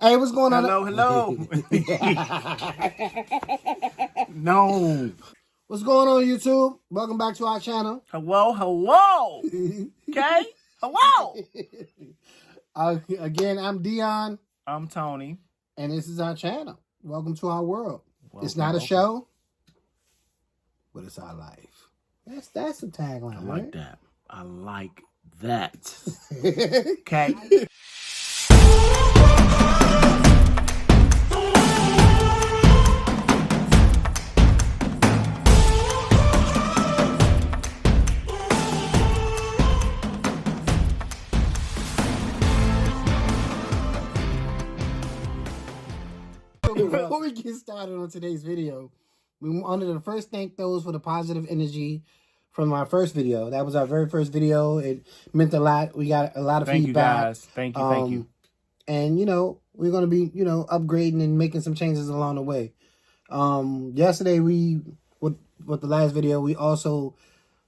Hey, what's going on? Hello. No. What's going on, YouTube? Welcome back to our channel. Hello. Okay? Hello. Again, I'm Dion. I'm Tony. And this is our channel. Welcome to our world. It's not a Welcome. show, but it's our life. That's the tagline, I like right? that. I like that. Okay? Before we get started on today's video, we wanted to first thank those for the positive energy from our first video. That was our very first video. It meant a lot. We got a lot of Thank feedback. You guys. Thank you. And, we're going to be, upgrading and making some changes along the way. Yesterday, with the last video, we also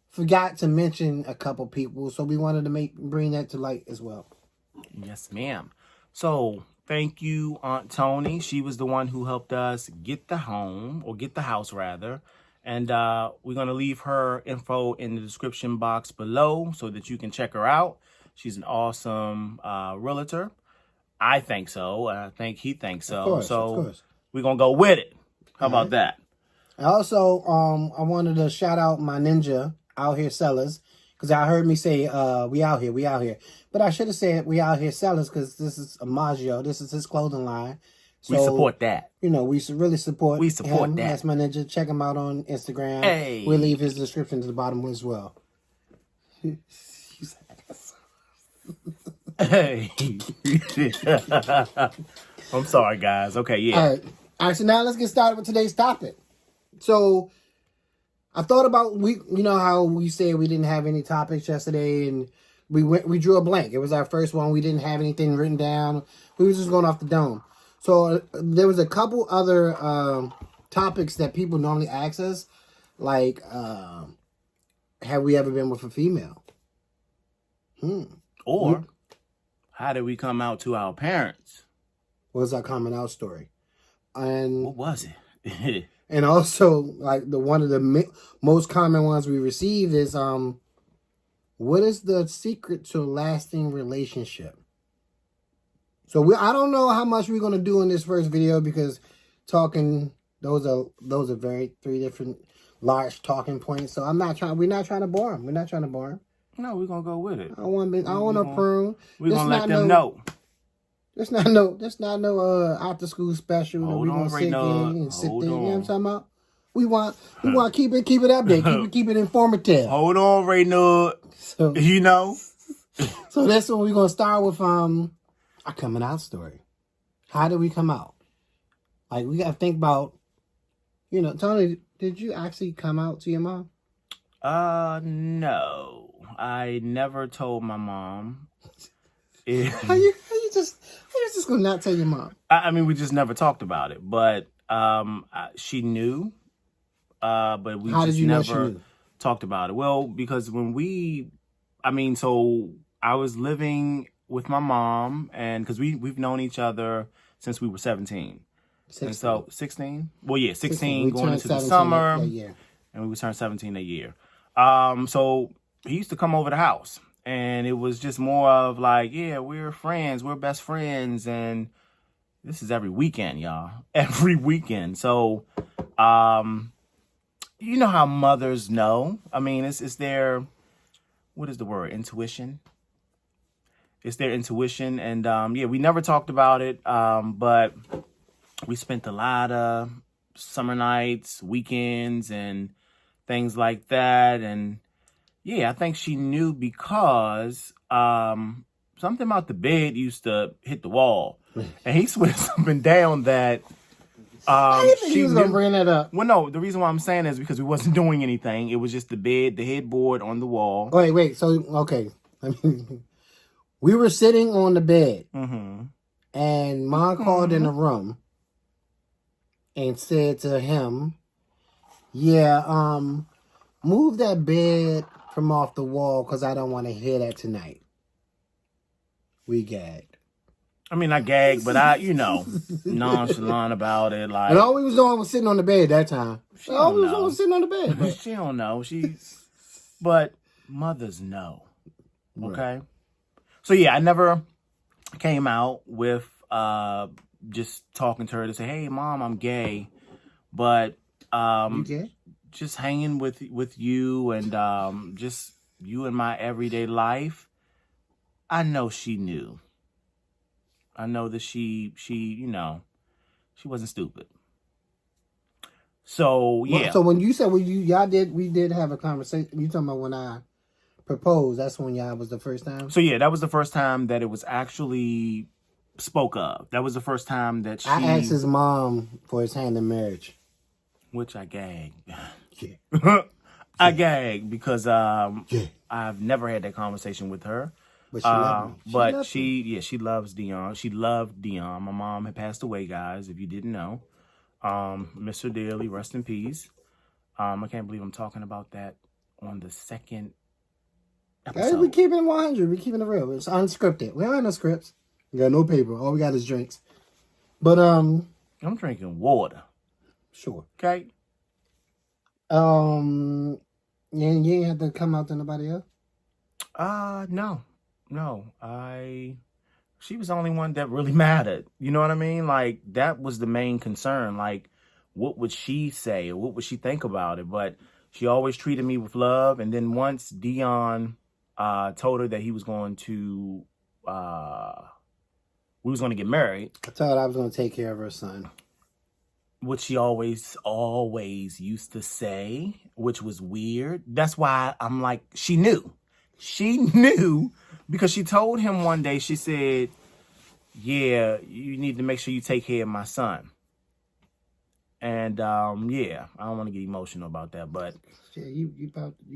forgot to mention a couple people. So we wanted to bring that to light as well. Yes, ma'am. So, thank you, Aunt Tony. She was the one who helped us get the house rather. And we're going to leave her info in the description box below so that you can check her out. She's an awesome realtor. I think so. I think he thinks so. Of course. We're going to go with it. How about that? Also, I wanted to shout out my ninja out here sellers. Because I heard me say, we out here. But I should have said we out here sellers because this is Maggio. This is his clothing line. So, we support that. We really support him. That. That's my ninja. Check him out on Instagram. Hey. We'll leave his description to the bottom as well. Hey. I'm sorry, guys. Okay, yeah. All right, so now let's get started with today's topic. So I thought about how we said we didn't have any topics yesterday, and we drew a blank. It was our first one. We didn't have anything written down. We were just going off the dome. So there was a couple other topics that people normally ask us, like have we ever been with a female? Or how did we come out to our parents? What was our coming out story? And what was it? And also, like one of the most common ones we received is, what is the secret to a lasting relationship? So I don't know how much we're gonna do in this first video because those are three different large talking points. So we're not trying to bore them. No, we're gonna go with it. I want to prune. We're gonna let them know. That's not no after school special. Hold that we're on, gonna sit there and sit there. Hold You know what I'm on. talking about? We want to keep it updated, keep it informative. Hold on, Reynard. So So that's what we're gonna start with. Our coming out story. How did we come out? Like we gotta think about. Tony, did you actually come out to your mom? No, I never told my mom. How you just gonna not tell your mom? I mean, we just never talked about it, but she knew. But we just never talked about it. Well, because so I was living with my mom, and because we've known each other since we were 17. 16. And so 16. Well, yeah, 16 going into the summer, and we would turn 17 a year. So he used to come over the house. And it was just more of like, yeah, we're friends. We're best friends. And this is every weekend, y'all. Every weekend. So, you know how mothers know. I mean, it's their, what is the word? Intuition. It's their intuition. And, we never talked about it. But we spent a lot of summer nights, weekends, and things like that. And yeah, I think she knew because something about the bed used to hit the wall. And he swears up and down that I didn't think he was going to bring that up. Well, no, the reason why I'm saying is because we wasn't doing anything. It was just the bed, the headboard on the wall. Wait. So, okay. We were sitting on the bed. Mm-hmm. And Mom called in the room and said to him, move that bed from off the wall because I don't want to hear that tonight. We gagged. I mean, I gagged, but nonchalant about it. Like, And all we was doing was sitting on the bed that time. she All we don't was doing know. was sitting on the bed. But She don't know. But mothers know. Okay. Right. So yeah, I never came out with just talking to her to say, "Hey, mom, I'm gay," but You gay? just hanging with you and just you in my everyday life. I know she knew. I know that she wasn't stupid. So yeah. So when you said we did have a conversation. You talking about when I proposed? That's when y'all was the first time. So yeah, that was the first time that it was actually spoke of. That was the first time that I asked his mom for his hand in marriage. which I gagged. Yeah. I gagged because I've never had that conversation with her. But she loved me. But she loves Dion. She loved Dion. My mom had passed away, guys, if you didn't know. Mr. Daly, rest in peace. I can't believe I'm talking about that on the second Hey, episode. we keeping it 100. We keeping it real. It's unscripted. We don't have no scripts. We got no paper. All we got is drinks. But I'm drinking water. sure. Okay. You ain't have to come out to nobody else. No. She was the only one that really mattered. You know what I mean? Like, that was the main concern. Like, what would she say or what would she think about it? But she always treated me with love. And then once Dion told her that he was going to, we was going to get married. I told her I was going to take care of her son. Which she always used to say, which was weird. That's why I'm like, she knew. She knew because she told him one day, she said, yeah, you need to make sure you take care of my son. And yeah, I don't want to get emotional about that, but Yeah, you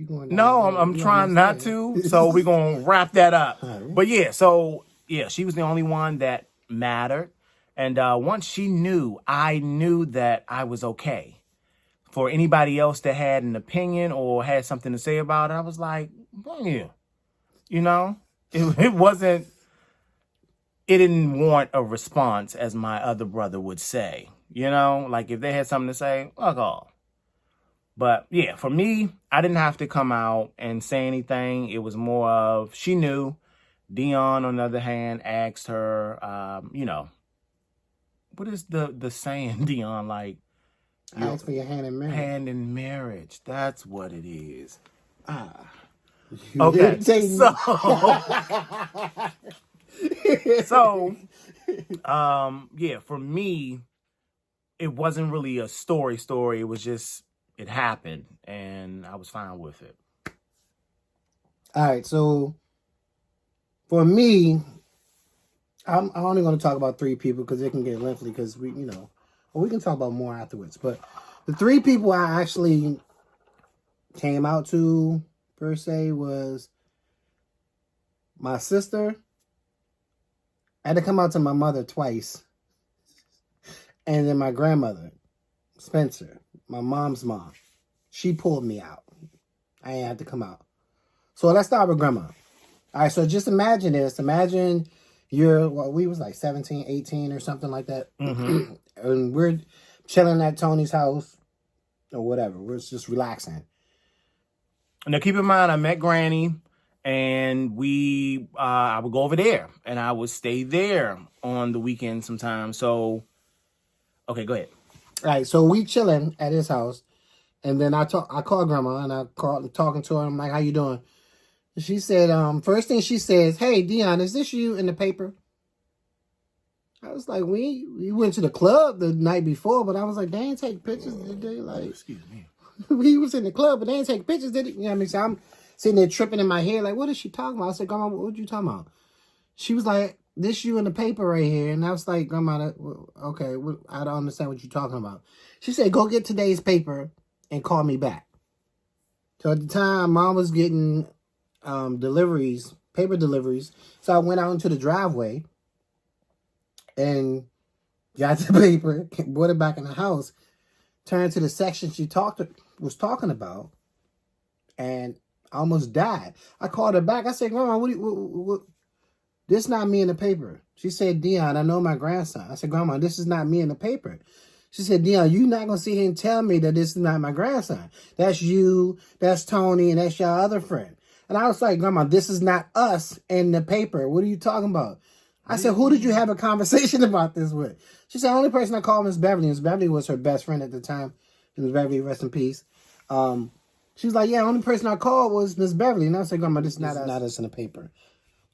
going down. no, I'm trying not to. So we're going to wrap that up. Right. But yeah, so yeah, she was the only one that mattered. And once she knew, I knew that I was okay. For anybody else that had an opinion or had something to say about it, I was like, yeah, you know, it wasn't, it didn't want a response, as my other brother would say, you know, like if they had something to say, fuck off. But yeah, for me, I didn't have to come out and say anything. It was more of, she knew. Dion, on the other hand, asked her, you know, what is the saying, Dion? Like, I asked for your hand in marriage. hand in marriage. That's what it is. Okay. Okay. So, yeah, for me, it wasn't really a story. It was just, it happened, and I was fine with it. All right, so for me, I'm only going to talk about 3 people because it can get lengthy because we can talk about more afterwards. But the 3 people I actually came out to, per se, was my sister. I had to come out to my mother twice. And then my grandmother, Spencer, my mom's mom. She pulled me out. I ain't had to come out. So let's start with grandma. All right, so just imagine this. Imagine we was like 17, 18 or something like that. Mm-hmm. And we're chilling at Tony's house or whatever. We're just relaxing. Now, keep in mind, I met Granny, and I would go over there, and I would stay there on the weekend sometimes. So, okay, go ahead. All right, so we chilling at his house, and then I called grandma, and talking to her. I'm like, how you doing? She said, first thing she says, hey, Dion, is this you in the paper? I was like, we went to the club the night before, but I was like, they ain't take pictures, did they? Like, Excuse me. We was in the club, but they ain't take pictures, did it? You know what I mean? So I'm sitting there tripping in my head, like, what is she talking about? I said, Grandma, what you talking about? She was like, this you in the paper right here. And I was like, Grandma, okay, I don't understand what you're talking about. She said, go get today's paper and call me back. So at the time, Mom was getting paper deliveries. So I went out into the driveway and got the paper, brought it back in the house, turned to the section she was talking about, and I almost died. I called her back. I said, Grandma, this not me in the paper. She said, Dion, I know my grandson. I said, Grandma, this is not me in the paper. She said, Dion, you're not going to sit here and tell me that this is not my grandson. That's you, that's Tony, and that's your other friend. And I was like, Grandma, this is not us in the paper. What are you talking about? I said, who did you have a conversation about this with? She said, the only person I called Miss Beverly. Miss Beverly was her best friend at the time. Miss Beverly, rest in peace. She was like, yeah, the only person I called was Miss Beverly. And I said, Grandma, this is not us in the paper.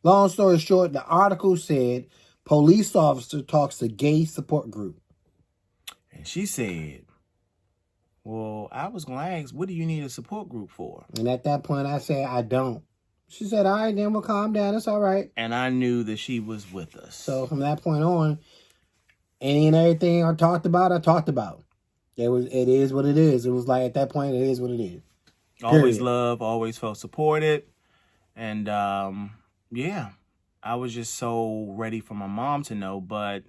Long story short, the article said, police officer talks to gay support group. And she said, well, I was going to ask, what do you need a support group for? And at that point, I said, I don't. She said, all right, then we'll calm down. It's all right. And I knew that she was with us. So from that point on, any and everything I talked about. It is what it is. It was like, at that point, it is what it is. Always loved, always felt supported. And, yeah, I was just so ready for my mom to know, but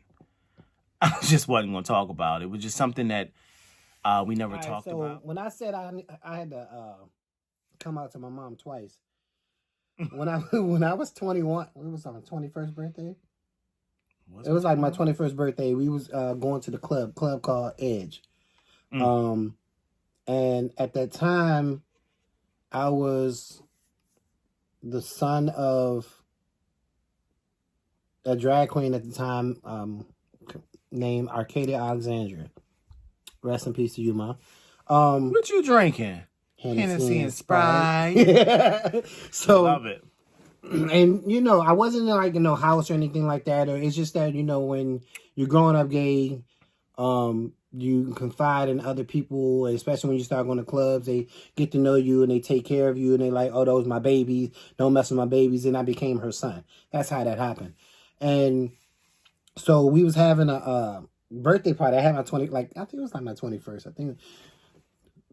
I just wasn't going to talk about it. It was just something that we never talked about. When I said I had to come out to my mom twice, when I was 21, it was on my 21st birthday. It was like my 21st birthday. We was going to the club called Edge. And at that time, I was the son of a drag queen at the time, named Arcadia Alexandria. Rest in peace to you, Mom. What you drinking? Hennessy and Sprite. So, love it. And, you know, I wasn't in, like, house or anything like that. Or it's just that, when you're growing up gay, you confide in other people, especially when you start going to clubs. They get to know you and they take care of you. And they like, oh, those my babies. Don't mess with my babies. And I became her son. That's how that happened. And so we was having a birthday party. I had my I think it was like my 21st. I think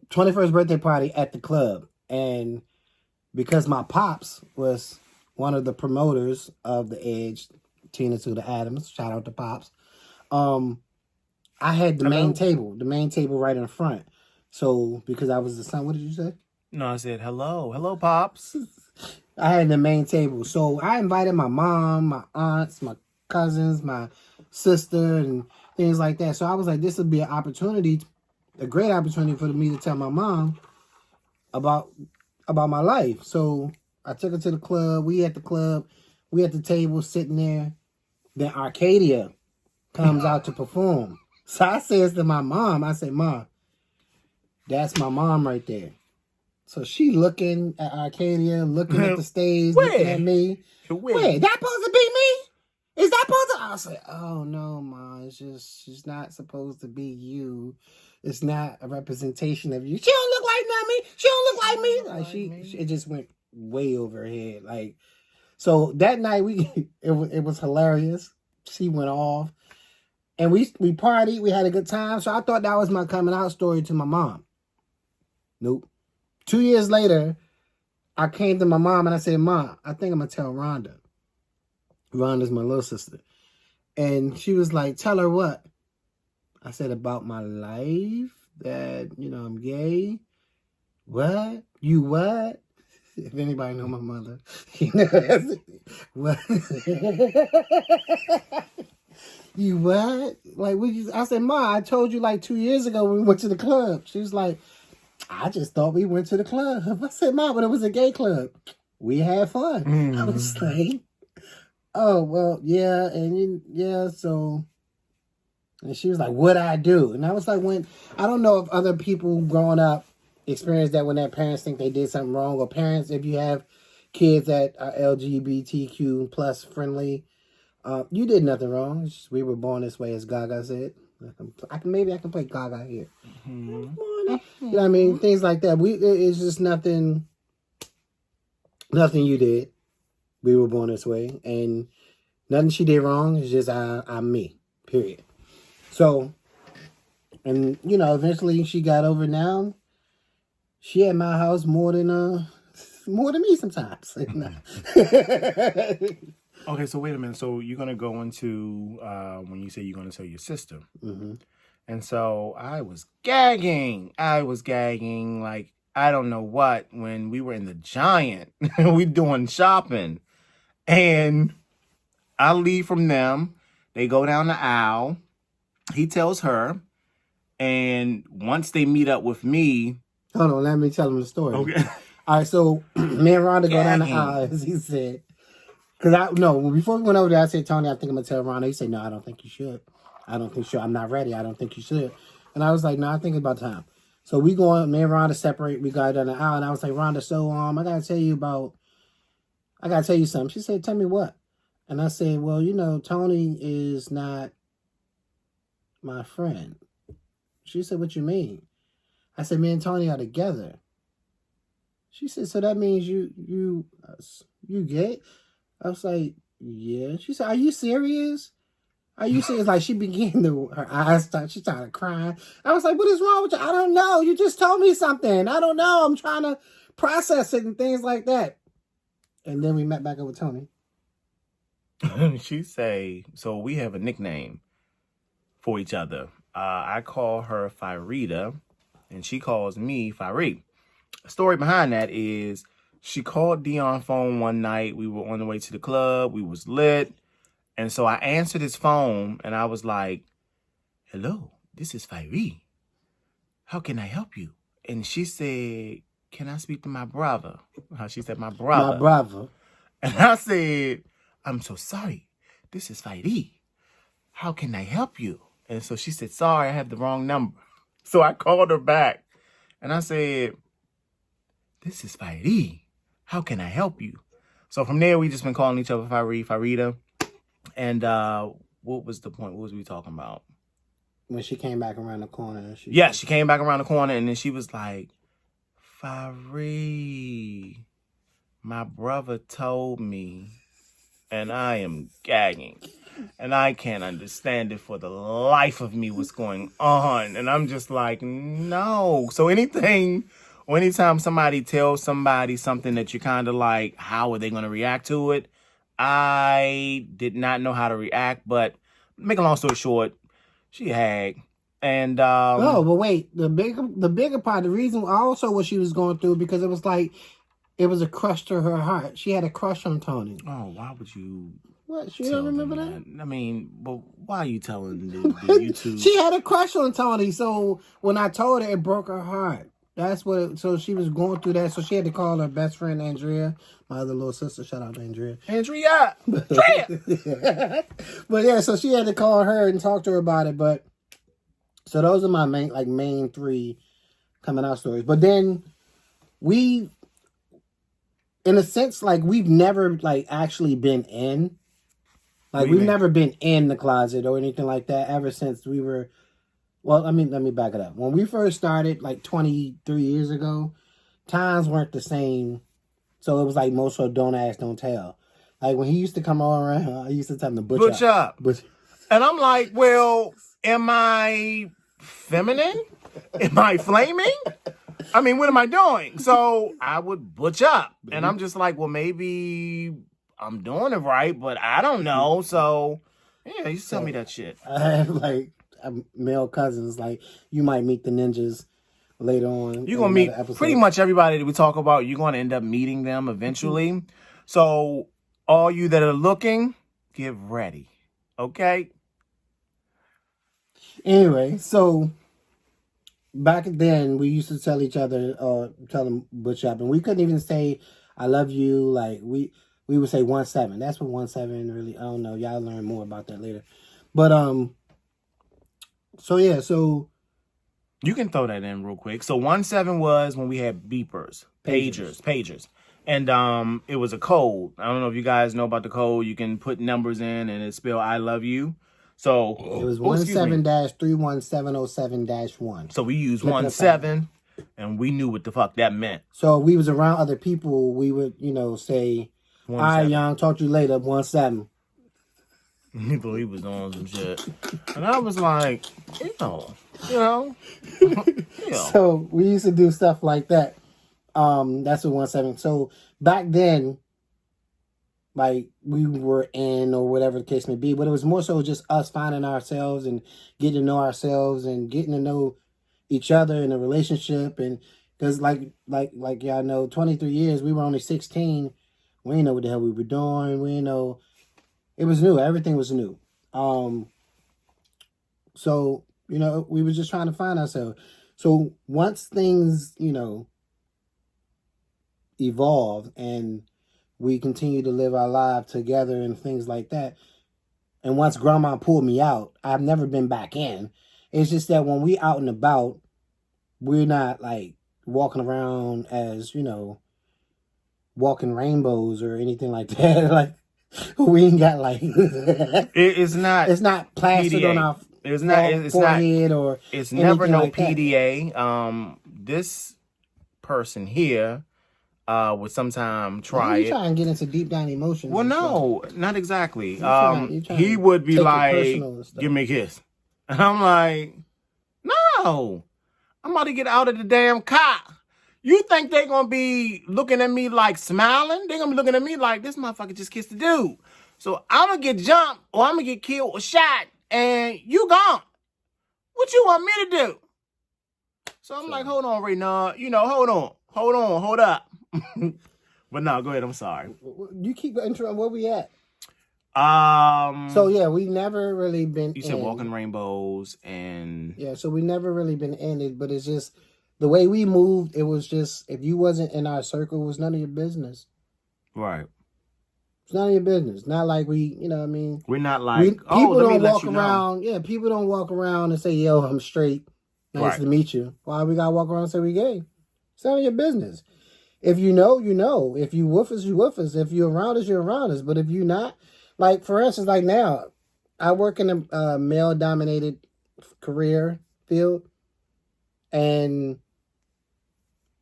21st birthday party at the club. And because my pops was one of the promoters of the Edge, Tina to the Adams, shout out to Pops. I had the main table right in the front. So because I was the son, what did you say? No, I said hello, Pops. I had the main table. So I invited my mom, my aunts, my cousins, my sister, and things like that. So I was like, this would be an opportunity, a great opportunity for me to tell my mom about my life. So I took her to the club. We at the club. We at the table sitting there. Then Arcadia comes out to perform. So I says to my mom, I say, Mom, that's my mom right there. So she looking at Arcadia, looking at the stage, looking at me. Wait, that supposed to be me? Is that supposed to? I said, oh no, Mom, it's just, she's not supposed to be you. It's not a representation of you. She don't look like me. She don't look like me. Like it just went way over her head. Like, so that night it was hilarious. She went off, and we partied. We had a good time. So I thought that was my coming out story to my mom. Nope. 2 years later, I came to my mom and I said, Mom, I think I'm gonna tell Rhonda. Rhonda's my little sister, and she was like, tell her what? I said, about my life, that, I'm gay. What? You what? If anybody know my mother, that's it. What? You what? Like, I said, Ma, I told you like 2 years ago when we went to the club. She was like, I just thought we went to the club. I said, Ma, but it was a gay club. We had fun. I was like, oh, well, yeah. And yeah, so... And she was like, what'd I do? And I was like, I don't know if other people growing up experience that when their parents think they did something wrong, or parents, if you have kids that are LGBTQ plus friendly, you did nothing wrong. It's just, we were born this way, as Gaga said. Maybe I can play Gaga here. You know what I mean? Things like that. It's just nothing you did. We were born this way. And nothing she did wrong. It's just I'm me. Period. So, and eventually she got over it now. She at my house more than me sometimes. Okay, so wait a minute. So you're gonna go into when you say you're gonna tell your sister, and so I was gagging like I don't know what when we were in the Giant, we doing shopping, and I leave from them. They go down the aisle. He tells her. And once they meet up with me. Hold on, let me tell him the story. Okay. All right, so me and Rhonda go down the aisle, as he said. Because before we went over there, I said, Tony, I think I'm going to tell Rhonda. He said, no, I don't think you should. I don't think so. I'm not ready. I don't think you should. And I was like, no, I think it's about time. So me and Rhonda separate. We go down the aisle, and I was like, Rhonda, so I got to tell you something. She said, tell me what? And I said, well, Tony is not my friend. She said, what you mean? I said, me and Tony are together. She said, so that means you gay? I was like, yeah. She said, are you serious? Are you serious? Like, her eyes she started crying. I was like, what is wrong with you? I don't know. You just told me something. I don't know. I'm trying to process it and things like that. And then we met back up with Tony. She say, so we have a nickname for each other. I call her Firita, and she calls me Firee. The story behind that is she called Dion phone one night. We were on the way to the club. We was lit. And so I answered his phone, and I was like, hello, this is Firee. How can I help you? And she said, can I speak to my brother? She said, my brother. My brother. And I said, I'm so sorry. This is Firee. How can I help you? And so she said, sorry, I have the wrong number. So I called her back, and I said, this is Firee. How can I help you? So from there, we just been calling each other Firee, Firita. And what was the point? What was we talking about? When she came back around the corner. She came back around the corner, and then she was like, Firee, my brother told me, and I am gagging. And I can't understand it for the life of me what's going on. And I'm just like, no. So anytime somebody tells somebody something that you're kind of like, how are they going to react to it? I did not know how to react, but make a long story short, she a hag. And but wait, the bigger part, the reason also what she was going through, because it was like it was a crush to her heart. She had a crush on Tony. Oh, why would you? What? She don't remember that? I mean, but why are you telling the YouTube? She had a crush on Tony, so when I told her, it broke her heart. That's what. So she was going through that. So she had to call her best friend Andrea, my other little sister. Shout out to Andrea. Andrea. But yeah, so she had to call her and talk to her about it. But so those are my main three coming out stories. But then we, in a sense, like we've never actually been in. We've never been in the closet or anything like that ever since we were. Well, let me back it up. When we first started, 23 years ago, times weren't the same. So it was like most of don't ask, don't tell. Like when he used to come all around, I used to tell him to butch up. And I'm like, well, am I feminine? Am I flaming? I mean, what am I doing? So I would butch up. And I'm just like, well, maybe I'm doing it right, but I don't know. So, yeah, you tell me that shit. I have male cousins. You might meet the ninjas later on. You're going to meet pretty much everybody that we talk about. You're going to end up meeting them eventually. Mm-hmm. So all you that are looking, get ready. Okay? Anyway, so back then we used to tell each other, tell them butch up, and we couldn't even say I love you. We would say 1-7. That's what 1-7 really. I don't know. Y'all learn more about that later. But so yeah, so you can throw that in real quick. So 1-7 was when we had beepers, pagers, and it was a code. I don't know if you guys know about the code. You can put numbers in, and it spell I love you. So it was 17-31707-1. So we used 1-7, and we knew what the fuck that meant. So we was around other people. We would say, all right, young, talk to you later. 1-7. People, he was doing some shit, and I was like, you know. So we used to do stuff like that. That's what 1-7. So back then, we were in or whatever the case may be, but it was more so just us finding ourselves and getting to know ourselves and getting to know each other in a relationship. And because like y'all know, 23 years, we were only 16. We didn't know what the hell we were doing. We didn't know. It was new. Everything was new. So, we were just trying to find ourselves. So once things, evolve and we continue to live our life together and things like that, and once grandma pulled me out, I've never been back in. It's just that when we out and about, we're not like walking around as, walking rainbows or anything like that. Like, we ain't got like it's not plastered PDA. on our It's forehead not, or it's never no like PDA. This person here would sometime try you it. try and get into deep down emotions. Well, no, not exactly. You try he would be like, stuff. "Give me a kiss," and I'm like, "No, I'm about to get out of the damn car." You think they're gonna be looking at me like smiling? They're gonna be looking at me like, this motherfucker just kissed the dude. So I'm gonna get jumped or I'm gonna get killed or shot and you gone. What you want me to do? So I'm like, hold on, Renard. Hold up. But no, go ahead. I'm sorry. You keep interrupting. Where we at? So yeah, we never really been. You said walking rainbows and yeah. So we never really been in it, but it's just the way we moved. It was just if you wasn't in our circle, it was none of your business. Right. It's none of your business. Not like we, what I mean. We're not like people don't walk around. Yeah, people don't walk around and say, "Yo, I'm straight. Nice to meet you." Why we gotta walk around and say we gay? It's none of your business. If you know, you know. If you with us, you with us. If you're around us, you're around us. But if you not, like for instance, like now, I work in a male-dominated career field, and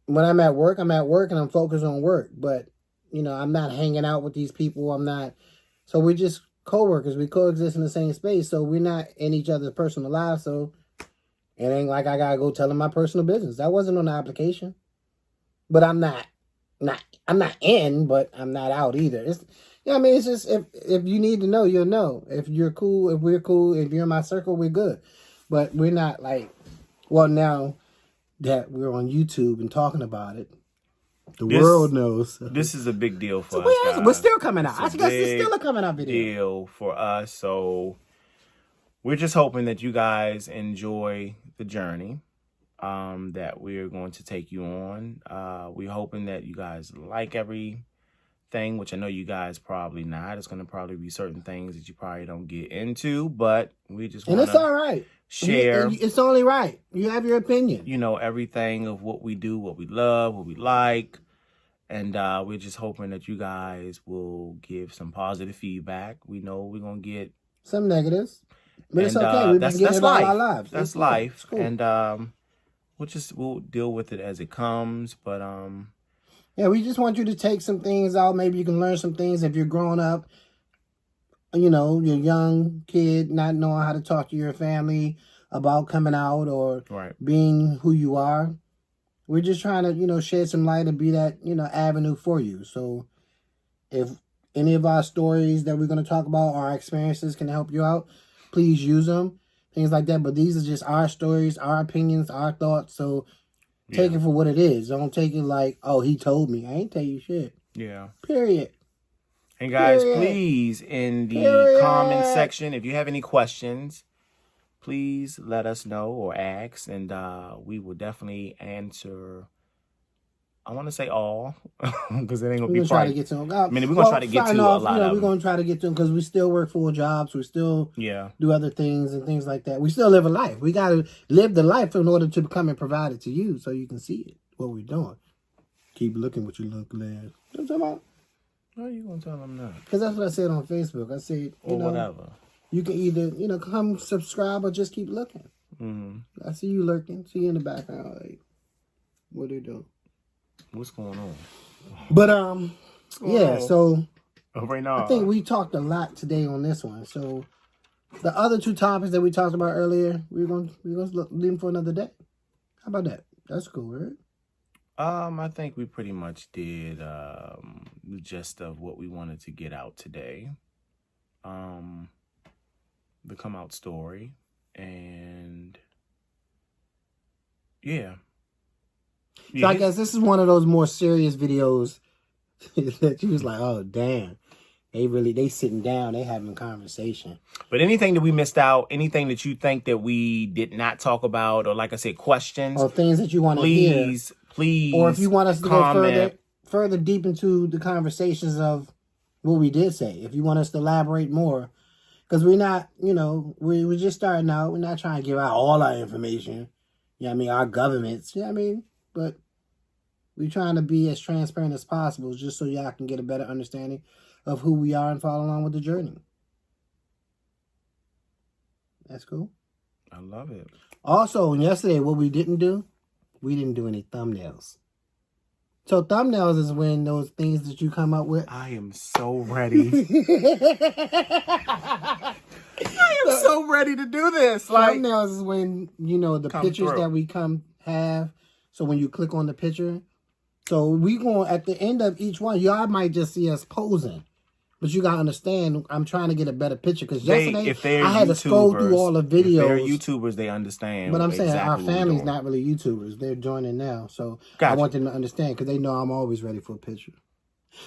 when I'm at work and I'm focused on work. But I'm not hanging out with these people. I'm not. So we're just co-workers. We coexist in the same space. So we're not in each other's personal lives. So it ain't like I gotta go tell them my personal business. That wasn't on the application. But I'm not in, but I'm not out either. It's it's just if you need to know, you'll know. If you're cool, if we're cool, if you're in my circle, we're good. But we're not like, well, now that we're on YouTube and talking about it, the world knows. This is a big deal for us, guys. We're still coming out. I guess it's still a coming out video. Deal for us. So we're just hoping that you guys enjoy the journey that we're going to take you on. We're hoping that you guys like everything, which I know you guys probably not. It's going to probably be certain things that you probably don't get into, but we just want to. And it's all right. Share. It's only right. You have your opinion. Everything of what we do, what we love, what we like. And we're just hoping that you guys will give some positive feedback. We know we're going to get some negatives, but it's okay. We've been getting it all our lives. That's life. Cool. And we'll deal with it as it comes. But yeah, we just want you to take some things out. Maybe you can learn some things if you're growing up. You're a young kid, not knowing how to talk to your family about coming out or being who you are. We're just trying to, shed some light and be that, avenue for you. So if any of our stories that we're going to talk about, our experiences can help you out, please use them, things like that. But these are just our stories, our opinions, our thoughts. So take it for what it is. Don't take it like, oh, he told me. I ain't tell you shit. Yeah. Period. And guys, please, in the comment section, if you have any questions, please let us know or ask, and we will definitely answer. I want to say all, because it ain't gonna be try to get to them. I mean, we're gonna try to get to a lot of them. We're gonna try to get to them because we still work full jobs. We still do other things and things like that. We still live a life. We gotta live the life in order to become and provide it to you, so you can see it. What we're doing. Keep looking what you look like. You know what I'm talking about? How are you gonna tell them that? Because that's what I said on Facebook. I said, whatever. You can either, come subscribe or just keep looking. Mm-hmm. I see you lurking. See you in the background. Like, what are you doing? What's going on? But, yeah, so right now, I think we talked a lot today on this one. So the other two topics that we talked about earlier, we're gonna leave them for another day. How about that? That's cool, right? I think we pretty much did the gist of what we wanted to get out today. The come out story, and yeah. So I guess this is one of those more serious videos that you was like, oh damn, They sitting down, they having conversation. But anything that we missed out, anything that you think that we did not talk about, or like I said, questions, or things that you want to hear, please, or if you want us to comment. go further deep into the conversations of what we did say, if you want us to elaborate more, because we're not, we're just starting out. We're not trying to give out all our information. Our governments. But we're trying to be as transparent as possible, just so y'all can get a better understanding of who we are and follow along with the journey. That's cool. I love it. Also, yesterday, what we didn't do any thumbnails. So thumbnails is when those things that you come up with. I am so ready. I am so ready to do this. Thumbnails is when, the pictures through. that we have. So when you click on the picture. So we going at the end of each one, y'all might just see us posing. But you got to understand, I'm trying to get a better picture. Because yesterday, I had to scroll through all the videos. If they're YouTubers, they understand. But I'm saying our family's not really YouTubers. They're joining now. So I want them to understand because they know I'm always ready for a picture.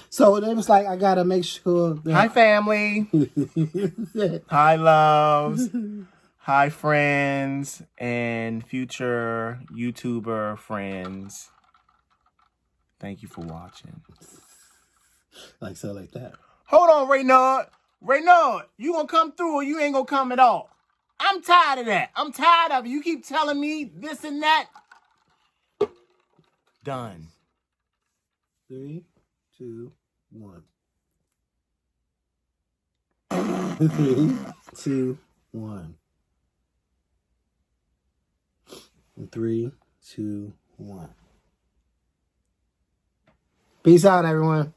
So it was like, I got to make sure. Hi, family. Hi, loves. Hi, friends and future YouTuber friends. Thank you for watching. Like that. Hold on, Reynard. Reynard, you gonna come through or you ain't gonna come at all? I'm tired of that. I'm tired of it. You keep telling me this and that. Done. 3, 2, 1. 3, 2, 1. 3, 2, 1. Peace out, everyone.